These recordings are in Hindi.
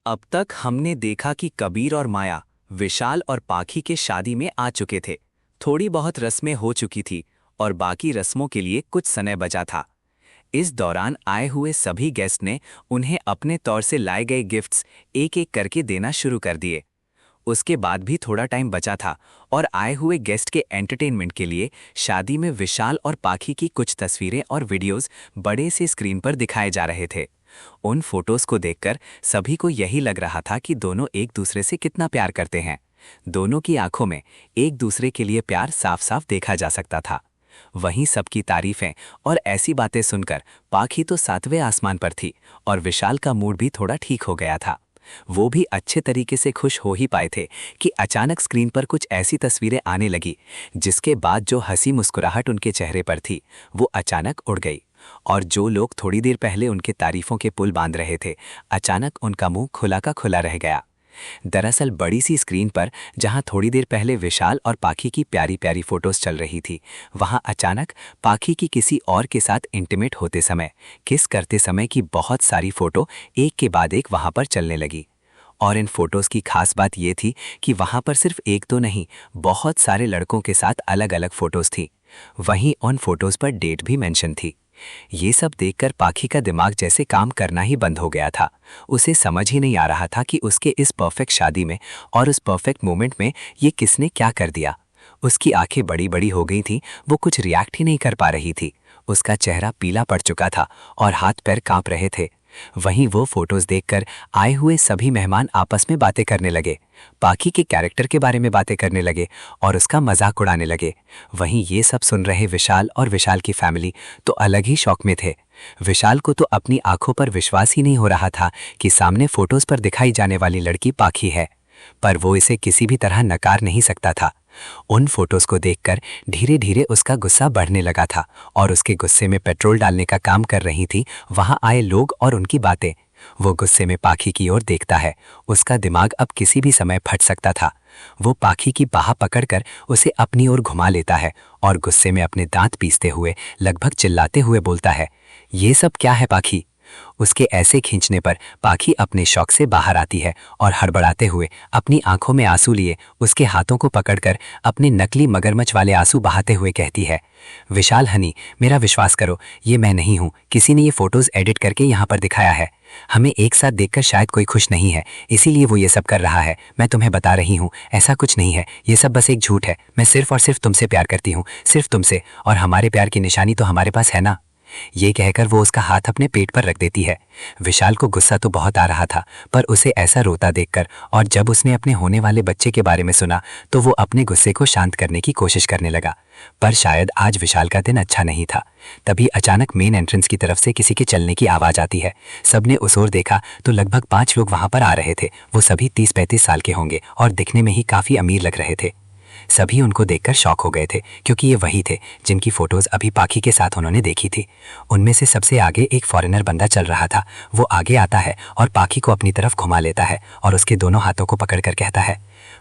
अब तक हमने देखा कि कबीर और माया विशाल और पाखी के शादी में आ चुके थे। थोड़ी बहुत रस्में हो चुकी थी और बाकी रस्मों के लिए कुछ समय बचा था। इस दौरान आए हुए सभी गेस्ट ने उन्हें अपने तौर से लाए गए गिफ्ट्स एक एक करके देना शुरू कर दिए। उसके बाद भी थोड़ा टाइम बचा था और आए हुए गेस्ट के एंटरटेनमेंट के लिए शादी में विशाल और पाखी की कुछ तस्वीरें और वीडियोस बड़े से स्क्रीन पर दिखाए जा रहे थे। उन फोटोज को देखकर सभी को यही लग रहा था कि दोनों एक दूसरे से कितना प्यार करते हैं। दोनों की आंखों में एक दूसरे के लिए प्यार साफ साफ देखा जा सकता था। वहीं सबकी तारीफें और ऐसी बातें सुनकर पाखी तो सातवें आसमान पर थी और विशाल का मूड भी थोड़ा ठीक हो गया था। वो भी अच्छे तरीके से खुश हो ही पाए थे कि अचानक स्क्रीन पर कुछ ऐसी तस्वीरें आने लगी जिसके बाद जो हंसी मुस्कुराहट उनके चेहरे पर थी वो अचानक उड़ गई। और जो लोग थोड़ी देर पहले उनके तारीफों के पुल बांध रहे थे, अचानक उनका मुंह खुला का खुला रह गया। दरअसल बड़ी सी स्क्रीन पर जहां थोड़ी देर पहले विशाल और पाखी की प्यारी प्यारी फोटोज चल रही थी, वहां अचानक पाखी की किसी और के साथ इंटीमेट होते समय, किस करते समय की बहुत सारी फोटो एक के बाद एक वहां पर चलने लगी। और इन फोटोज की खास बात ये थी कि वहां पर सिर्फ एक तो नहीं, बहुत सारे लड़कों के साथ अलग अलग फोटोज थी। वहीं उन फोटोज पर डेट भी मेंशन थी। ये सब देखकर पाखी का दिमाग जैसे काम करना ही बंद हो गया था। उसे समझ ही नहीं आ रहा था कि उसके इस परफेक्ट शादी में और उस परफेक्ट मोमेंट में ये किसने क्या कर दिया। उसकी आंखें बड़ी बड़ी हो गई थीं, वो कुछ रिएक्ट ही नहीं कर पा रही थी। उसका चेहरा पीला पड़ चुका था और हाथ पैर कांप रहे थे। वहीं वो फोटोज देखकर आए हुए सभी मेहमान आपस में बातें करने लगे, पाखी के कैरेक्टर के बारे में बातें करने लगे और उसका मजाक उड़ाने लगे। वहीं ये सब सुन रहे विशाल और विशाल की फैमिली तो अलग ही शौक में थे। विशाल को तो अपनी आंखों पर विश्वास ही नहीं हो रहा था कि सामने फोटोज पर दिखाई जाने वाली लड़की पाखी है, पर वो इसे किसी भी तरह नकार नहीं सकता था। उन फोटोज को देखकर धीरे धीरे उसका गुस्सा बढ़ने लगा था और उसके गुस्से में पेट्रोल डालने का काम कर रही थी वहां आए लोग और उनकी बातें। वो गुस्से में पाखी की ओर देखता है। उसका दिमाग अब किसी भी समय फट सकता था। वो पाखी की बाह पकड़कर उसे अपनी ओर घुमा लेता है और गुस्से में अपने दांत पीसते हुए लगभग चिल्लाते हुए बोलता है, ये सब क्या है पाखी? उसके ऐसे खींचने पर पाखी अपने शौक से बाहर आती है और हड़बड़ाते हुए अपनी आंखों में आंसू लिए उसके हाथों को पकड़कर अपने नकली मगरमच्छ वाले आंसू बहाते हुए कहती है, विशाल हनी, मेरा विश्वास करो, ये मैं नहीं हूँ। किसी ने ये फोटोज एडिट करके यहाँ पर दिखाया है। हमें एक साथ देखकर शायद कोई खुश नहीं है, इसीलिए वो ये सब कर रहा है। मैं तुम्हें बता रही हूँ, ऐसा कुछ नहीं है। ये सब बस एक झूठ है। मैं सिर्फ और सिर्फ तुमसे प्यार करती हूँ, सिर्फ तुमसे, और हमारे प्यार की निशानी तो हमारे पास है ना। ये कहकर वो उसका हाथ अपने पेट पर रख देती है। विशाल को गुस्सा तो बहुत आ रहा था, पर उसे ऐसा रोता देखकर और जब उसने अपने होने वाले बच्चे के बारे में सुना तो वो अपने गुस्से को शांत करने की कोशिश करने लगा। पर शायद आज विशाल का दिन अच्छा नहीं था। तभी अचानक मेन एंट्रेंस की तरफ से किसी के चलने की आवाज आती है। सबने उस ओर देखा तो लगभग 5 लोग वहां पर आ रहे थे। वो सभी 30-35 साल के होंगे और दिखने में ही काफी अमीर लग रहे थे। सभी उनको देखकर शॉक हो गए थे क्योंकि ये वही थे जिनकी फोटोज अभी पाखी के साथ उन्होंने देखी थी। उनमें से सबसे आगे एक फॉरेनर बंदा चल रहा था। वो आगे आता है और पाखी को अपनी तरफ घुमा लेता है और उसके दोनों हाथों को पकड़कर कहता है,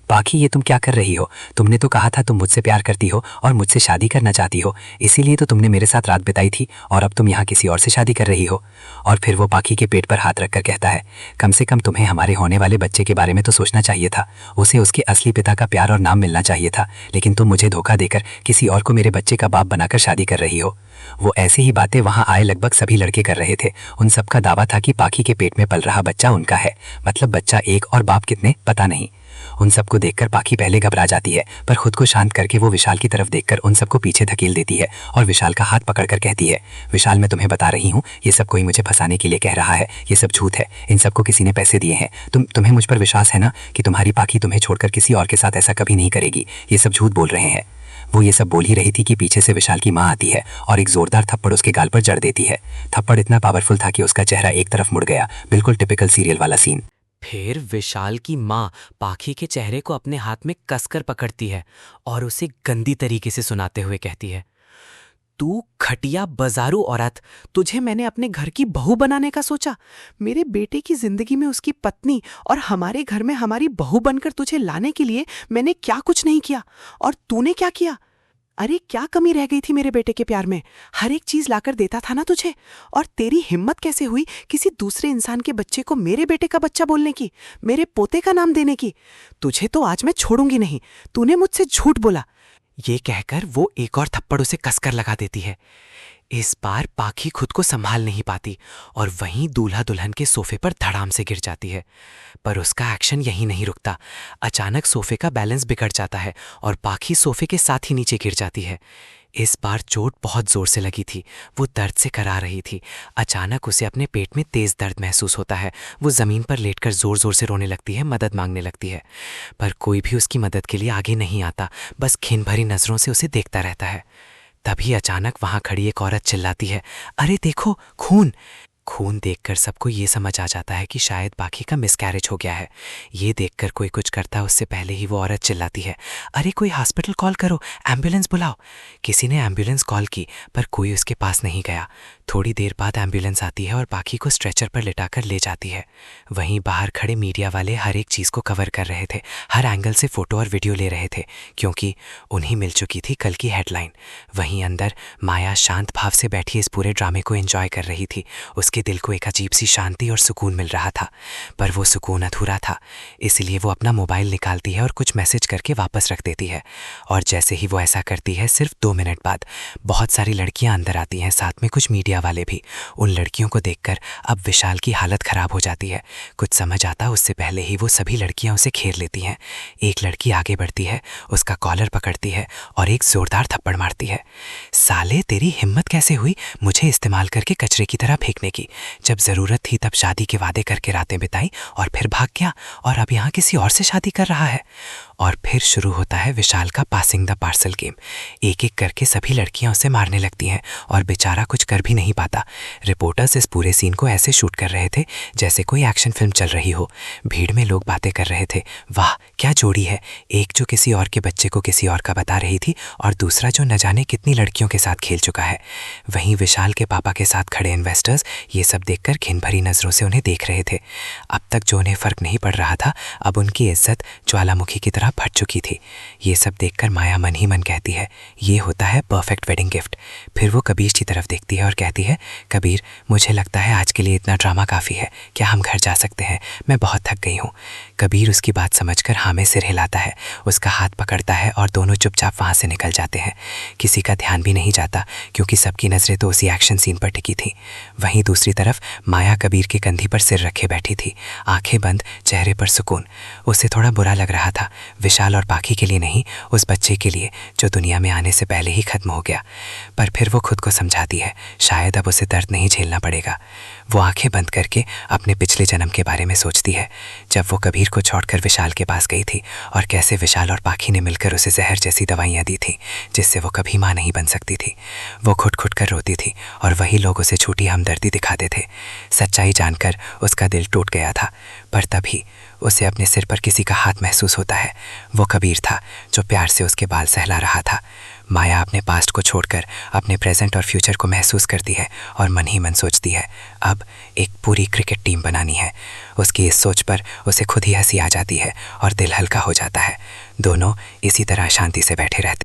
पाखी, ये तुम क्या कर रही हो? तुमने तो कहा था तुम मुझसे प्यार करती हो और मुझसे शादी करना चाहती हो, इसीलिए तो तुमने मेरे साथ रात बिताई थी और अब तुम यहाँ किसी और से शादी कर रही हो। और फिर वो पाखी के पेट पर हाथ रखकर कहता है, कम से कम तुम्हें हमारे होने वाले बच्चे के बारे में तो सोचना चाहिए था। उसे उसके असली पिता का प्यार और नाम मिलना चाहिए था, लेकिन तुम मुझे धोखा देकर किसी और को मेरे बच्चे का बाप बनाकर शादी कर रही हो। वो ऐसी ही बातें वहां आए लगभग सभी लड़के कर रहे थे। उन सबका दावा था कि पाखी के पेट में पल रहा बच्चा उनका है, मतलब बच्चा एक और बाप कितने पता नहीं। उन सबको देखकर पाखी पहले घबरा जाती है, पर खुद को शांत करके वो विशाल की तरफ देखकर उन सबको पीछे धकेल देती है और विशाल का हाथ पकड़कर कहती है, विशाल, मैं तुम्हें बता रही हूँ, ये सब कोई मुझे फंसाने के लिए कह रहा है। ये सब झूठ है। इन सबको किसी ने पैसे दिए हैं। तुम्हें मुझ पर विश्वास है ना कि तुम्हारी पाखी तुम्हें छोड़कर किसी और के साथ ऐसा कभी नहीं करेगी? ये सब झूठ बोल रहे हैं। वो ये सब बोल ही रही थी कि पीछे से विशाल की माँ आती है और एक जोरदार थप्पड़ उसके गाल पर जड़ देती है। थप्पड़ इतना पावरफुल था कि उसका चेहरा एक तरफ मुड़ गया, बिल्कुल टिपिकल सीरियल वाला सीन। फिर विशाल की माँ पाखी के चेहरे को अपने हाथ में कसकर पकड़ती है और उसे गंदी तरीके से सुनाते हुए कहती है, तू घटिया बाजारू औरत, तुझे मैंने अपने घर की बहू बनाने का सोचा? मेरे बेटे की जिंदगी में उसकी पत्नी और हमारे घर में हमारी बहू बनकर तुझे लाने के लिए मैंने क्या कुछ नहीं किया, और तूने क्या किया? अरे क्या कमी रह गई थी मेरे बेटे के प्यार में? हर एक चीज लाकर देता था ना तुझे। और तेरी हिम्मत कैसे हुई किसी दूसरे इंसान के बच्चे को मेरे बेटे का बच्चा बोलने की, मेरे पोते का नाम देने की? तुझे तो आज मैं छोड़ूंगी नहीं। तूने मुझसे झूठ बोला। ये कहकर वो एक और थप्पड़ उसे कसकर लगा देती है। इस बार पाखी खुद को संभाल नहीं पाती और वहीं दूल्हा दुल्हन के सोफे पर धड़ाम से गिर जाती है। पर उसका एक्शन यहीं नहीं रुकता। अचानक सोफे का बैलेंस बिगड़ जाता है और पाखी सोफे के साथ ही नीचे गिर जाती है। इस बार चोट बहुत जोर से लगी थी। वो दर्द से करा रही थी। अचानक उसे अपने पेट में तेज दर्द महसूस होता है। वो जमीन पर लेटकर जोर जोर से रोने लगती है, मदद मांगने लगती है। पर कोई भी उसकी मदद के लिए आगे नहीं आता, बस घिन भरी नजरों से उसे देखता रहता है। तभी अचानक वहां खड़ी एक औरत चिल्लाती है, अरे देखो, खून! खून देखकर सबको ये समझ आ जाता है कि शायद पाखी का मिसकैरेज हो गया है। ये देखकर कोई कुछ करता उससे पहले ही वो औरत चिल्लाती है, अरे कोई हॉस्पिटल कॉल करो, एम्बुलेंस बुलाओ। किसी ने एम्बुलेंस कॉल की पर कोई उसके पास नहीं गया। थोड़ी देर बाद एम्बुलेंस आती है और पाखी को स्ट्रेचर पर लिटाकर ले जाती है। वहीं बाहर खड़े मीडिया वाले हर एक चीज़ को कवर कर रहे थे, हर एंगल से फोटो और वीडियो ले रहे थे, क्योंकि उन्हें मिल चुकी थी कल की हेडलाइन। वहीं अंदर माया शांत भाव से बैठी इस पूरे ड्रामे को एंजॉय कर रही थी। उसके दिल को एक अजीब सी शांति और सुकून मिल रहा था, पर वो सुकून अधूरा था। इसलिए वो अपना मोबाइल निकालती है और कुछ मैसेज करके वापस रख देती है। और जैसे ही वो ऐसा करती है, सिर्फ 2 मिनट बाद बहुत सारी लड़कियां अंदर आती हैं, साथ में कुछ मीडिया वाले भी। उन लड़कियों को देखकर अब विशाल की हालत खराब हो जाती है। कुछ समझ आता उससे पहले ही वो सभी लड़कियां उसे घेर लेती हैं। एक लड़की आगे बढ़ती है, उसका कॉलर पकड़ती है और एक जोरदार थप्पड़ मारती है। साले, तेरी हिम्मत कैसे हुई मुझे इस्तेमाल करके कचरे की तरह फेंकने की? जब जरूरत थी तब शादी के वादे करके रातें बिताई और फिर भाग गया, और अब यहाँ किसी और से शादी कर रहा है। और फिर शुरू होता है विशाल का पासिंग द पार्सल गेम। एक एक करके सभी लड़कियां उसे मारने लगती हैं और बेचारा कुछ कर भी नहीं पाता। रिपोर्टर्स इस पूरे सीन को ऐसे शूट कर रहे थे जैसे कोई एक्शन फिल्म चल रही हो। भीड़ में लोग बातें कर रहे थे, वाह क्या जोड़ी है, एक जो किसी और के बच्चे को किसी और का बता रही थी और दूसरा जो न जाने कितनी लड़कियों के साथ खेल चुका है। वहीं विशाल के पापा के साथ खड़े इन्वेस्टर्स ये सब देखकर घिन भरी नजरों से उन्हें देख रहे थे। अब तक जो उन्हें फर्क नहीं पड़ रहा था, अब उनकी इज्जत ज्वालामुखी की तरह फट चुकी थी। ये सब देखकर माया मन ही मन कहती है, ये होता है परफेक्ट वेडिंग गिफ्ट। फिर वो कबीर की तरफ देखती है और कहती है, कबीर मुझे लगता है आज के लिए इतना ड्रामा काफ़ी है, क्या हम घर जा सकते हैं? मैं बहुत थक गई हूँ। कबीर उसकी बात समझकर हाँ में सिर हिलाता है, उसका हाथ पकड़ता है और दोनों चुपचाप वहाँ से निकल जाते हैं। किसी का ध्यान भी नहीं जाता क्योंकि सबकी नज़रें तो उसी एक्शन सीन पर टिकी थी। वहीं दूसरी तरफ माया कबीर के कंधे पर सिर रखे बैठी थी, आंखें बंद, चेहरे पर सुकून। उसे थोड़ा बुरा लग रहा था, विशाल और पाखी के लिए नहीं, उस बच्चे के लिए जो दुनिया में आने से पहले ही खत्म हो गया। पर फिर वो खुद को समझाती है शायद अब उसे दर्द नहीं झेलना पड़ेगा। वो आंखें बंद करके अपने पिछले जन्म के बारे में सोचती है, जब वो कबीर को छोड़कर विशाल के पास गई थी और कैसे विशाल और पाखी ने मिलकर उसे जहर जैसी दवाइयाँ दी थी जिससे वो कभी माँ नहीं बन सकती थी। वो घुट घुट कर रोती थी और वही लोग उसे झूठी हमदर्दी दिखाते थे। सच्चाई जानकर उसका दिल टूट गया था, पर तभी उसे अपने सिर पर किसी का हाथ महसूस होता है। वो कबीर था जो प्यार से उसके बाल सहला रहा था। माया अपने पास्ट को छोड़कर अपने प्रेजेंट और फ्यूचर को महसूस करती है और मन ही मन सोचती है अब एक पूरी क्रिकेट टीम बनानी है। उसकी इस सोच पर उसे खुद ही हंसी आ जाती है और दिल हल्का हो जाता है। दोनों इसी तरह शांति से बैठे रहते